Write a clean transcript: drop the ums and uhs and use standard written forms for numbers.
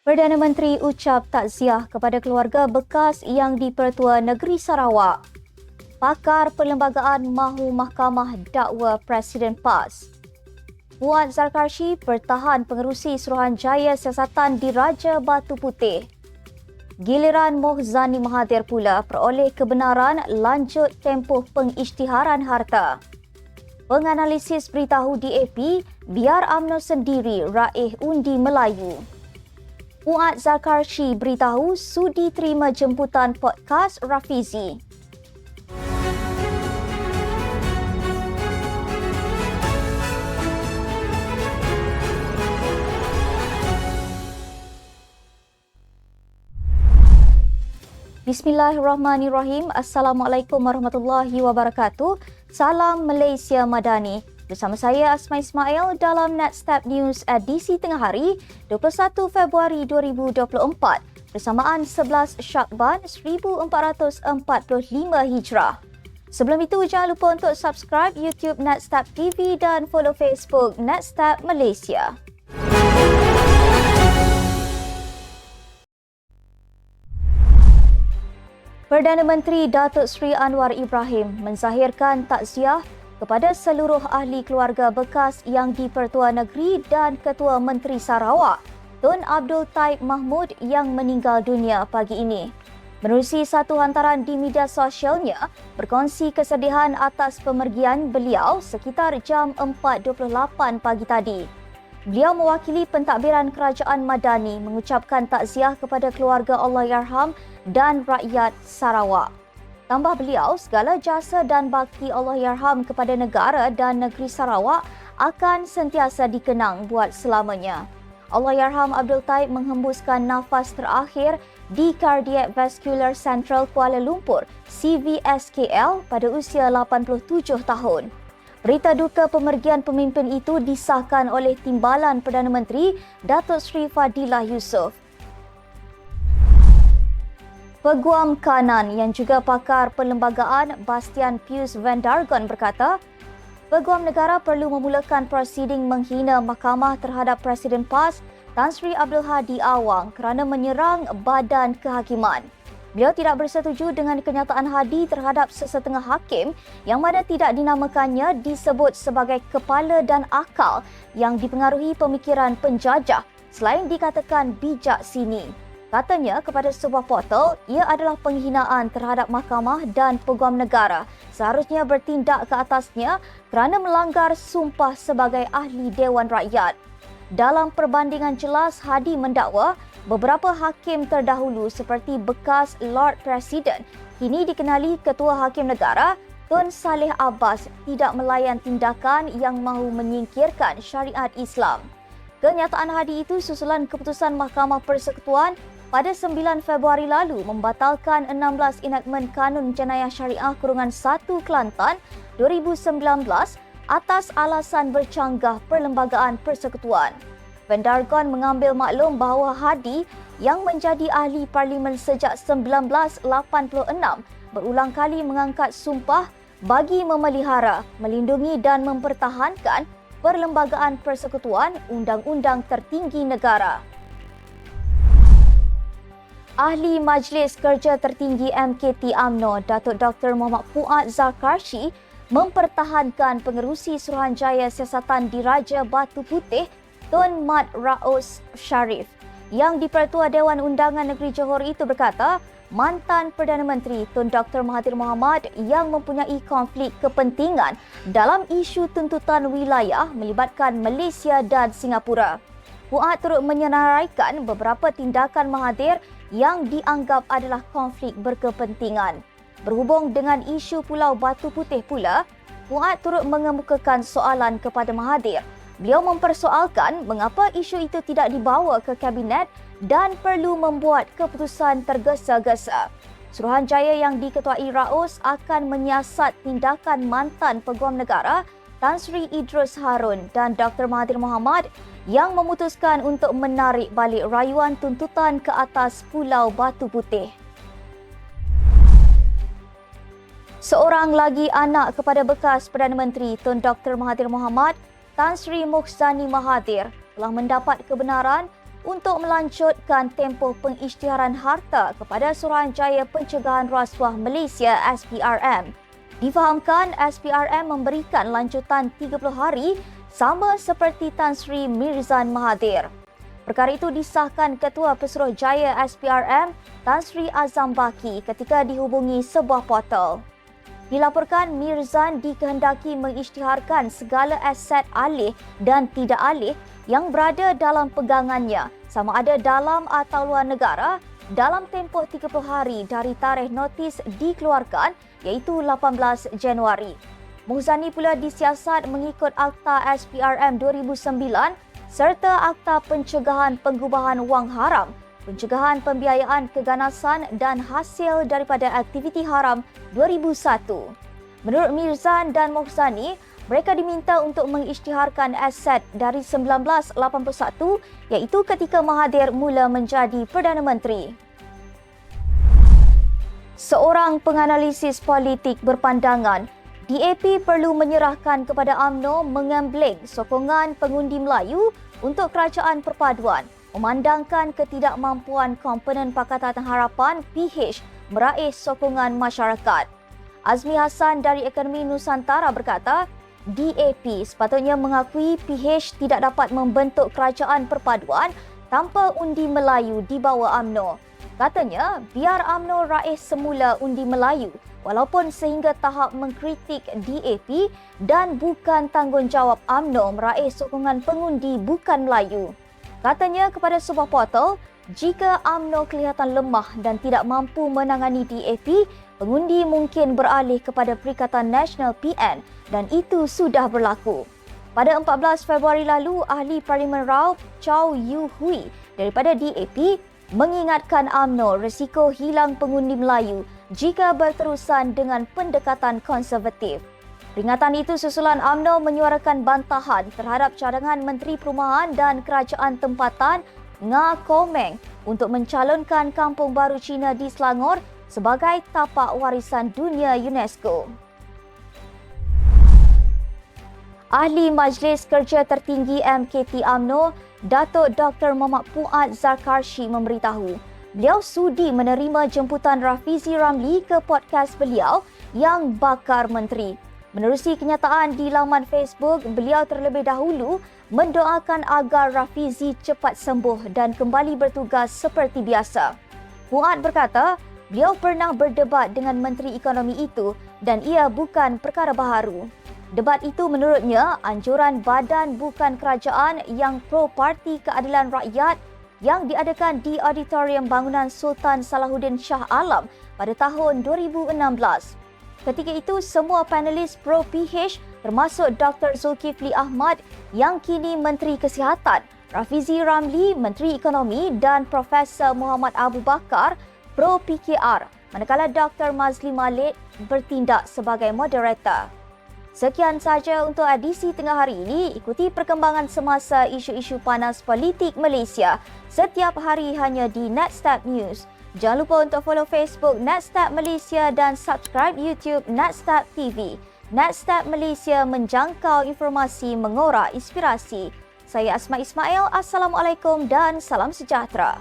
Perdana Menteri ucap takziah kepada keluarga bekas yang di-Pertua Negeri Sarawak. Pakar Perlembagaan mahu Mahkamah dakwa Presiden PAS. Muhammad Zarkarshi bertahan pengerusi Suruhanjaya Siasatan Diraja Batu Putih. Giliran Mohzani Mahathir pula peroleh kebenaran lanjut tempoh pengisytiharan harta. Penganalisis beritahu DAP, biar UMNO sendiri raih undi Melayu. Muhammad Zarkarshi beritahu sudi terima jemputan podcast Rafizi. Bismillahirrahmanirrahim. Assalamualaikum warahmatullahi wabarakatuh. Salam Malaysia Madani. Bersama saya Asma Ismail dalam Netstep News edisi tengah hari 21 Februari 2024 bersamaan 11 Syakban 1445 Hijrah. Sebelum itu jangan lupa untuk subscribe YouTube Netstep TV dan follow Facebook Netstep Malaysia. Perdana Menteri Datuk Seri Anwar Ibrahim menzahirkan takziah kepada seluruh ahli keluarga bekas yang di-Pertua Negeri dan Ketua Menteri Sarawak, Tun Abdul Taib Mahmud yang meninggal dunia pagi ini. Menerusi satu hantaran di media sosialnya, berkongsi kesedihan atas pemergian beliau sekitar jam 4.28 pagi tadi. Beliau mewakili pentadbiran Kerajaan Madani mengucapkan takziah kepada keluarga Allahyarham dan rakyat Sarawak. Tambah beliau, segala jasa dan bakti Allahyarham kepada negara dan negeri Sarawak akan sentiasa dikenang buat selamanya. Allahyarham Abdul Taib menghembuskan nafas terakhir di Cardiac Vascular Central Kuala Lumpur, CVSKL, pada usia 87 tahun. Berita duka pemergian pemimpin itu disahkan oleh Timbalan Perdana Menteri Datuk Seri Fadilah Yusof. Peguam Kanan yang juga pakar perlembagaan Bastian Pius Van Dargon berkata, Peguam Negara perlu memulakan prosiding menghina mahkamah terhadap Presiden PAS Tan Sri Abdul Hadi Awang kerana menyerang badan kehakiman. Beliau tidak bersetuju dengan kenyataan Hadi terhadap sesetengah hakim yang mana tidak dinamakannya disebut sebagai kepala dan akal yang dipengaruhi pemikiran penjajah selain dikatakan bijak sini. Katanya kepada sebuah portal, ia adalah penghinaan terhadap mahkamah dan peguam negara. Seharusnya bertindak ke atasnya kerana melanggar sumpah sebagai ahli Dewan Rakyat. Dalam perbandingan jelas, Hadi mendakwa beberapa hakim terdahulu seperti bekas Lord Presiden, kini dikenali Ketua Hakim Negara, Tun Saleh Abbas, tidak melayan tindakan yang mahu menyingkirkan syariat Islam. Kenyataan Hadi itu susulan keputusan Mahkamah Persekutuan pada 9 Februari lalu membatalkan 16 enakmen Kanun Jenayah Syariah _1 Kelantan 2019 atas alasan bercanggah Perlembagaan Persekutuan. Van Dargon mengambil maklum bahawa Hadi yang menjadi ahli parlimen sejak 1986 berulang kali mengangkat sumpah bagi memelihara, melindungi dan mempertahankan Perlembagaan Persekutuan Undang-Undang Tertinggi Negara. Ahli Majlis Kerja Tertinggi MKT UMNO, Datuk Dr. Muhammad Fuad Zarkarshi mempertahankan pengerusi Suruhanjaya Siasatan Diraja Batu Putih, Tun Mat Raus Sharif, yang di-Pertua Dewan Undangan Negeri Johor itu berkata, mantan Perdana Menteri Tun Dr. Mahathir Mohamad yang mempunyai konflik kepentingan dalam isu tuntutan wilayah melibatkan Malaysia dan Singapura. Fuad turut menyenaraikan beberapa tindakan Mahathir yang dianggap adalah konflik berkepentingan. Berhubung dengan isu Pulau Batu Putih pula, Fuad turut mengemukakan soalan kepada Mahathir. Beliau mempersoalkan mengapa isu itu tidak dibawa ke Kabinet dan perlu membuat keputusan tergesa-gesa. Suruhanjaya yang diketuai Raus akan menyiasat tindakan mantan Peguam Negara Tan Sri Idrus Harun dan Dr. Mahathir Mohamad yang memutuskan untuk menarik balik rayuan tuntutan ke atas Pulau Batu Putih. Seorang lagi anak kepada bekas Perdana Menteri Tun Dr. Mahathir Mohamad, Tan Sri Mohzani Mahathir, telah mendapat kebenaran untuk melanjutkan tempoh pengisytiharan harta kepada Suruhanjaya Pencegahan Rasuah Malaysia SPRM. Difahamkan SPRM memberikan lanjutan 30 hari sama seperti Tan Sri Mirzan Mahathir. Perkara itu disahkan Ketua Pesuruhjaya SPRM Tan Sri Azam Baki ketika dihubungi sebuah portal. Dilaporkan Mirzan dikehendaki mengisytiharkan segala aset alih dan tidak alih yang berada dalam pegangannya sama ada dalam atau luar negara dalam tempoh 30 hari dari tarikh notis dikeluarkan iaitu 18 Januari. Muzani pula disiasat mengikut Akta SPRM 2009 serta Akta Pencegahan Pengubahan Wang Haram, Pencegahan Pembiayaan Keganasan dan Hasil daripada Aktiviti Haram 2001. Menurut Mirzan dan Mohsani, mereka diminta untuk mengisytiharkan aset dari 1981 iaitu ketika Mahathir mula menjadi Perdana Menteri. Seorang penganalisis politik berpandangan DAP perlu menyerahkan kepada UMNO mengembleng sokongan pengundi Melayu untuk kerajaan perpaduan memandangkan ketidakmampuan komponen Pakatan Harapan PH meraih sokongan masyarakat. Azmi Hassan dari Akademi Nusantara berkata, DAP sepatutnya mengakui PH tidak dapat membentuk kerajaan perpaduan tanpa undi Melayu di bawah UMNO. Katanya, biar UMNO raih semula undi Melayu walaupun sehingga tahap mengkritik DAP dan bukan tanggungjawab UMNO meraih sokongan pengundi bukan Melayu. Katanya kepada sebuah portal, jika UMNO kelihatan lemah dan tidak mampu menangani DAP, pengundi mungkin beralih kepada Perikatan Nasional PN dan itu sudah berlaku. Pada 14 Februari lalu, Ahli Parlimen Raup Chow Yu Hui daripada DAP mengingatkan UMNO risiko hilang pengundi Melayu jika berterusan dengan pendekatan konservatif. Peringatan itu susulan UMNO menyuarakan bantahan terhadap cadangan Menteri Perumahan dan Kerajaan Tempatan Nga Komeng untuk mencalonkan Kampung Baru Cina di Selangor sebagai tapak warisan dunia UNESCO. Ahli Majlis Kerja Tertinggi MKT UMNO, Datuk Dr. Muhammad Fuad Zarkarshi memberitahu, beliau sudi menerima jemputan Rafizi Ramli ke podcast beliau yang bakar menteri. Menerusi kenyataan di laman Facebook, beliau terlebih dahulu mendoakan agar Rafizi cepat sembuh dan kembali bertugas seperti biasa. Fuad berkata, beliau pernah berdebat dengan Menteri Ekonomi itu dan ia bukan perkara baharu. Debat itu menurutnya anjuran badan bukan kerajaan yang pro Parti Keadilan Rakyat yang diadakan di Auditorium Bangunan Sultan Salahuddin Shah Alam pada tahun 2016. Ketika itu, semua panelis pro PH termasuk Dr. Zulkifli Ahmad yang kini Menteri Kesihatan, Rafizi Ramli, Menteri Ekonomi dan Profesor Muhammad Abu Bakar pro PKR, manakala Dr. Mazli Malik bertindak sebagai moderator. Sekian sahaja untuk edisi tengah hari ini. Ikuti perkembangan semasa isu-isu panas politik Malaysia setiap hari hanya di Netstat News. Jangan lupa untuk follow Facebook Netstat Malaysia dan subscribe YouTube Netstat TV. Netstat Malaysia menjangkau informasi mengorak inspirasi. Saya Asma Ismail. Assalamualaikum dan salam sejahtera.